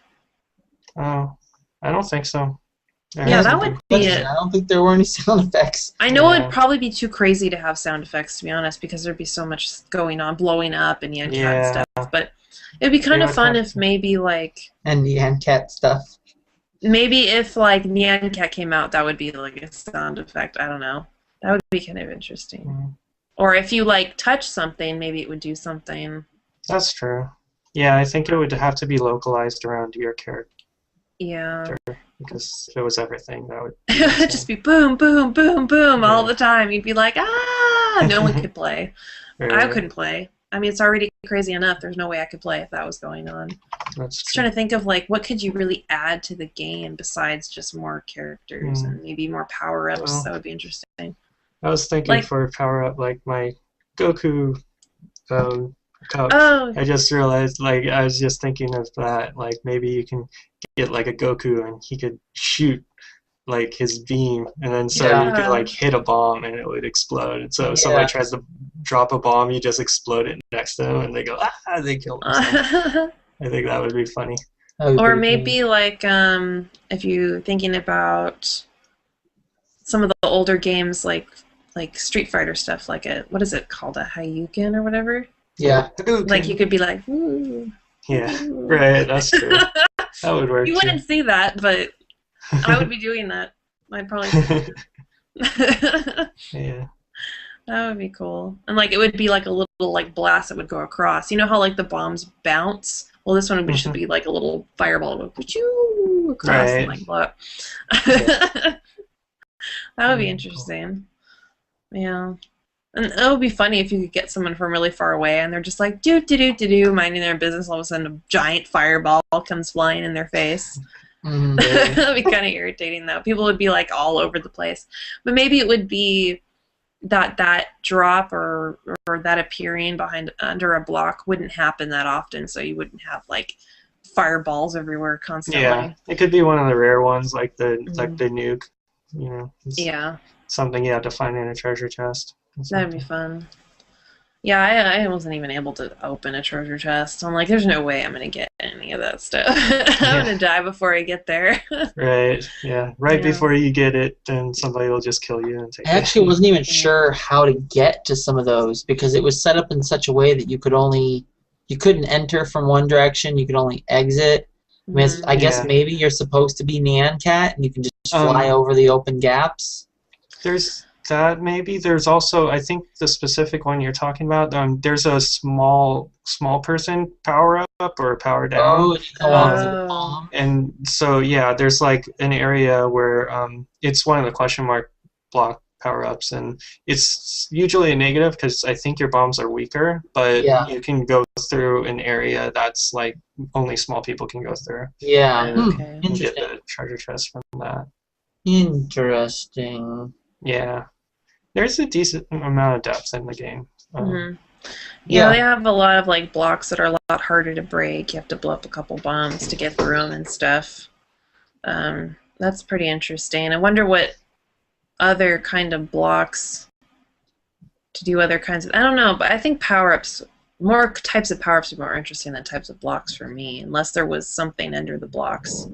Oh, I don't think so. There Yeah, Yeah, that hasn't good would been. be question. it. I don't think there were any sound effects. I know it'd Yeah. probably be too crazy to have sound effects, to be honest, because there'd be so much going on, blowing up and Yan Cat and Yeah. stuff. But it'd be They kind of would fun have if to. maybe like And the hand cat stuff. maybe if like Nyan Cat came out, that would be like a sound effect. I don't know. That would be kind of interesting. Mm, Or if you like touch something, maybe it would do something. that's true. Yeah, I think it would have to be localized around your character Yeah. because if it was everything, that would be It would just insane. be boom, boom, boom, boom all Yeah. the time. You'd be like, ah! no one could play. I Right. couldn't play. I mean, it's already crazy enough. There's no way I could play if that was going on. That's Just true. trying to think of like what could you really add to the game besides just more characters Hmm. and maybe more power-ups. That Well, would be interesting. I was thinking Like, for power up, like my Goku um, cup. oh, I just realized, like, I was just thinking of that. Like, maybe you can get like a Goku and he could shoot like his beam, and then so you could yeah. like hit a bomb and it would explode. And so if somebody Yeah. tries to drop a bomb, you just explode it next to them, and they go ah, they kill themselves. I think that would be funny. That would be Or pretty funny. maybe like if you're thinking about some of the older games like Street Fighter stuff, like a what is it called, a Hayuken or whatever? Yeah. Like you could be like, ooh, Yeah, ooh. right. That's true. That would work You too. wouldn't see that, but I would be doing that. I'd probably. Yeah. That would be cool. And like it would be like a little like blast that would go across. You know how like the bombs bounce? Well, this one would just be like a little fireball that would pooch across and like blow up. That would be interesting. Yeah. And it would be funny if you could get someone from really far away and they're just like do do do do do minding their business. All of a sudden, a giant fireball comes flying in their face. Mhm. That'd be kind of irritating, though. People would be like all over the place. But maybe it would be that drop or that appearing behind under a block wouldn't happen that often, so you wouldn't have like fireballs everywhere constantly. Yeah, it could be one of the rare ones, like the Mhm. nuke. You know, it's Yeah, something you have to find in a treasure chest. or that'd be something. fun. Yeah, I wasn't even able to open a treasure chest. I'm like, there's no way I'm gonna get any of that stuff. I'm gonna die before I get there. Right. Yeah. Right Yeah. before you get it, then somebody will just kill you and take I actually it. wasn't even sure how to get to some of those because it was set up in such a way that you couldn't enter from one direction, you could only exit. I mean, I guess Yeah. maybe you're supposed to be Nyan Cat and you can just fly over the open gaps. There's that maybe. There's also, I think the specific one you're talking about. There's a small person power up or power down. Oh, and you go off the Oh. bomb. And so yeah, there's like an area where it's one of the question mark block power ups, and it's usually a negative because I think your bombs are weaker, but Yeah. you can go through an area that's like only small people can go through Yeah. Okay. and get Interesting. the treasure chest from that. Interesting. Yeah, there's a decent amount of depth in the game. Mhm. Yeah. Yeah, they have a lot of like blocks that are a lot harder to break. You have to blow up a couple bombs to get through them and stuff. That's pretty interesting. I wonder what other kind of blocks to do other kinds of. I don't know, but I think power-ups, more types of power-ups are more interesting than types of blocks for me, unless there was something under the blocks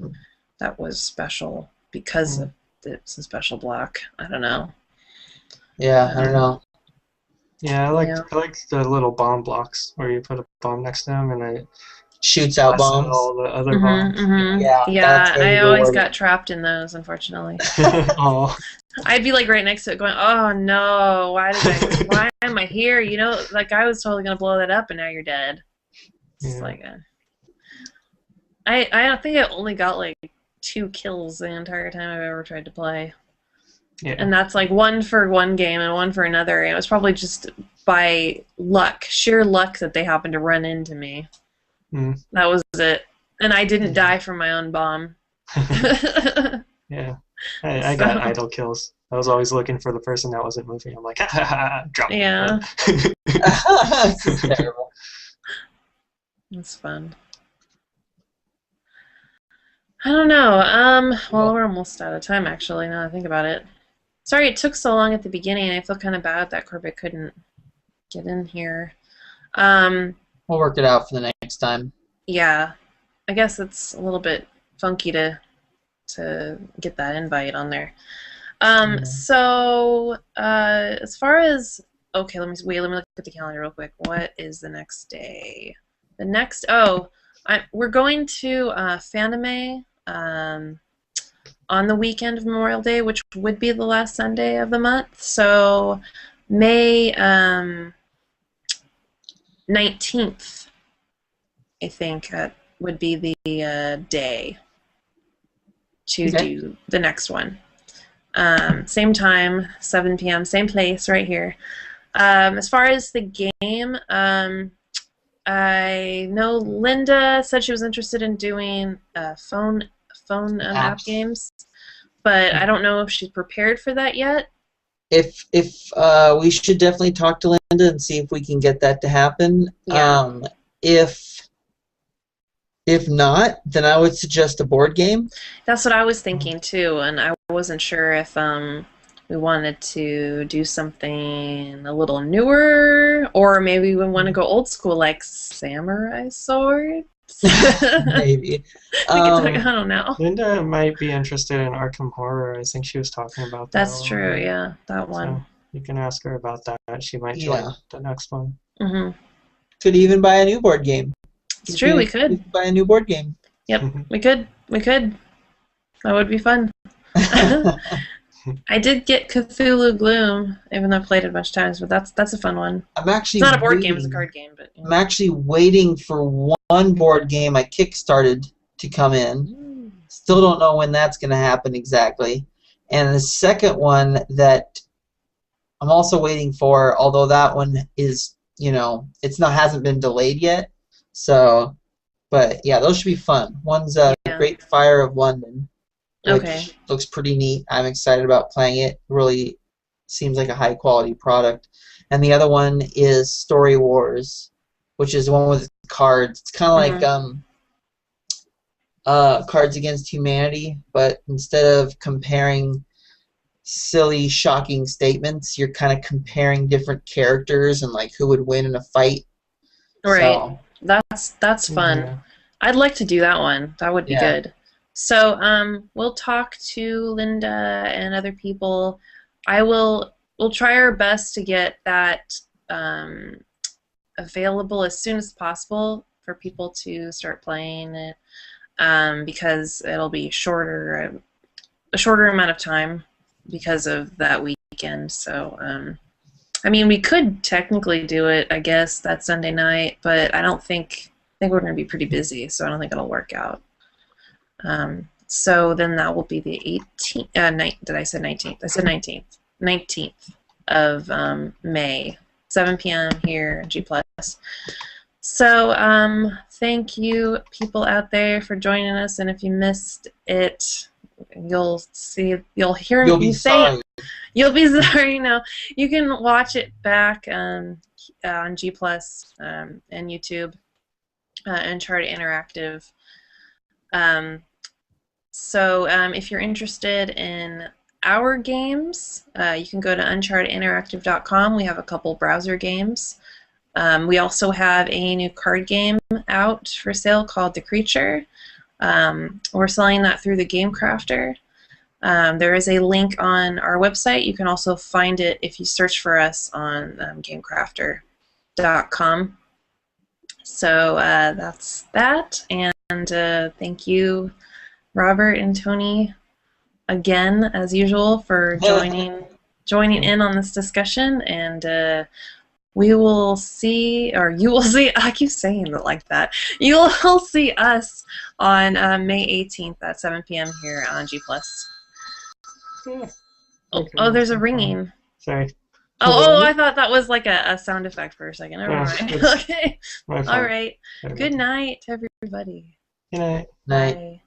that was special because of it's a special block. I don't know. Yeah, I don't know. Yeah, I Yeah. like the little bomb blocks where you put a bomb next to them and it Shoots out blasts out bombs. all the other bombs. Yeah, Yeah, that's where I you always were. got trapped in those, unfortunately. Oh, I'd be like right next to it going, oh no, why am I here? You know, like I was totally going to blow that up and now you're dead. It's Yeah. like, I don't think I only got like 2 kills the entire time I've ever tried to play. yeah. And that's like one for one game and one for another. And it was probably just by luck, sheer luck that they happened to run into me. Mm. That was it. And I didn't die from my own bomb. Yeah. I got idle kills. I was always looking for the person that wasn't moving. I'm like, ha ha ha, drop me. Yeah. This is terrible. That's fun. I don't know. Well, we're almost out of time, actually, now that I think about it. Sorry it took so long at the beginning. I feel kind of bad that Corbett couldn't get in here. We'll work it out for the next time. Yeah. I guess it's a little bit funky to get that invite on there. So, as far as... Okay, let me look at the calendar real quick. What is the next day? The next... Oh, we're going to Fanime on the weekend of Memorial Day, which would be the last Sunday of the month. So May 19th, I think, would be the day to do the next one. Same time, 7 p.m., same place, right here. As far as the game, I know Linda said she was interested in doing phone app Apps. games, but I don't know if she's prepared for that yet. If we should definitely talk to Linda and see if we can get that to happen. Yeah. If not, then I would suggest a board game. That's what I was thinking too, and I wasn't sure if we wanted to do something a little newer, or maybe we want to go old school like samurai swords. Maybe. I don't know. Linda might be interested in Arkham Horror. I think she was talking about that. That's true. Yeah, that one. So you can ask her about that. She might Yeah. join the next one. Mhm. Could even buy a new board game. It's true. We could. Buy a new board game. Yep. We could. We could. That would be fun. I did get Cthulhu Gloom, even though I played it a bunch of times, but that's a fun one. I'm actually It's not a board game; it's a card game. But I'm actually waiting for one board game I kickstarted to come in. Still don't know when that's going to happen exactly. And the second one that I'm also waiting for, although that one is, hasn't been delayed yet. So, but yeah, those should be fun. One's Great Fire of London, which looks pretty neat. I'm excited about playing it. Really seems like a high quality product. And the other one is Story Wars, which is the one with cards. It's kind of like Cards Against Humanity, but instead of comparing silly, shocking statements, you're kind of comparing different characters and like who would win in a fight. Right. So, that's fun. Yeah. I'd like to do that one. That would be good. So we'll talk to Linda and other people. We'll try our best to get that available as soon as possible for people to start playing it, because it'll be a shorter amount of time because of that weekend. So I mean, we could technically do it, I guess, that Sunday night, but I think we're going to be pretty busy, so I don't think it'll work out. So then that will be the 18th. Did I say 19th? I said 19th. 19th of May, 7 p.m. here in G+. So thank you, people out there, for joining us. And if you missed it, you'll hear me say it. You'll be sorry. No, you can watch it back on G+ and YouTube, Uncharted Interactive. So if you're interested in our games, you can go to unchartedinteractive.com. We have a couple browser games. We also have a new card game out for sale called The Creature. We're selling that through the Game Crafter. There is a link on our website. You can also find it if you search for us on gamecrafter.com. So that's that, and thank you, Robert and Tony, again, as usual, for joining in on this discussion, and we will see, or you will see, I keep saying it like that, you will see us on May 18th at 7 p.m. here on G+. Yeah. Oh, there's a ringing. Sorry. Oh, I thought that was like a sound effect for a second. Never mind. Okay. All right. Good night, everybody. Good night. Night. Bye.